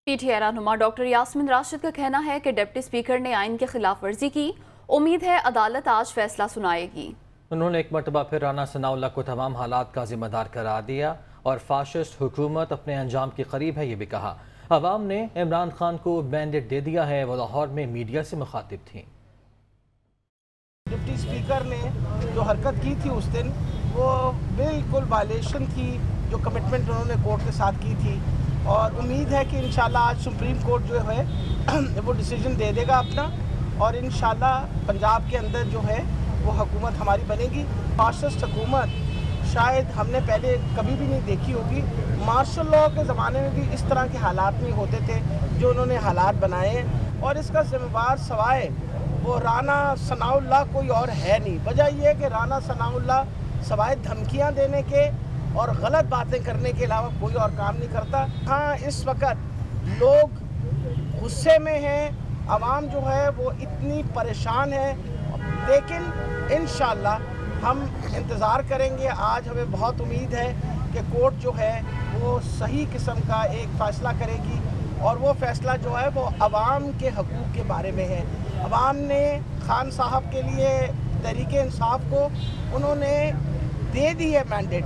P T I رہنما doctor Yasmin Rashid کا کہنا ہے کہ ڈپٹی اسپیکر نے آئین کی خلاف ورزی کی۔ امید ہے عدالت آج فیصلہ سنائے گی۔ انہوں نے ایک مرتبہ پھر رانا ثناء اللہ کو تمام حالات کا ذمہ دار قرار دیا اور فاشسٹ حکومت اپنے انجام کے قریب ہے، یہ بھی کہا۔ عوام نے عمران خان کو مینڈیٹ دے دیا ہے۔ وہ لاہور میں میڈیا سے مخاطب تھیں۔ ڈپٹی اسپیکر نے جو حرکت کی تھی اس دن، وہ بالکل وائلیشن تھی جو کمٹمنٹ انہوں نے کورٹ کے ساتھ کی تھی، اور امید ہے کہ انشاءاللہ آج سپریم کورٹ جو ہے وہ ڈیسیجن دے دے گا اپنا، اور انشاءاللہ پنجاب کے اندر جو ہے وہ حکومت ہماری بنے گی۔ فاسسٹ حکومت شاید ہم نے پہلے کبھی بھی نہیں دیکھی ہوگی۔ مارشل لاء کے زمانے میں بھی اس طرح کے حالات نہیں ہوتے تھے جو انہوں نے حالات بنائے، اور اس کا ذمہ دار سوائے وہ رانا ثناء اللہ کوئی اور ہے نہیں۔ وجہ یہ ہے کہ رانا ثناء اللہ سوائے دھمکیاں دینے کے اور غلط باتیں کرنے کے علاوہ کوئی اور کام نہیں کرتا۔ ہاں، اس وقت لوگ غصے میں ہیں، عوام جو ہے وہ اتنی پریشان ہے، لیکن انشاءاللہ ہم انتظار کریں گے۔ آج ہمیں بہت امید ہے کہ کورٹ جو ہے وہ صحیح قسم کا ایک فیصلہ کرے گی، اور وہ فیصلہ جو ہے وہ عوام کے حقوق کے بارے میں ہے۔ عوام نے خان صاحب کے لیے، تحریک انصاف کو انہوں نے دے دی ہے مینڈیٹ۔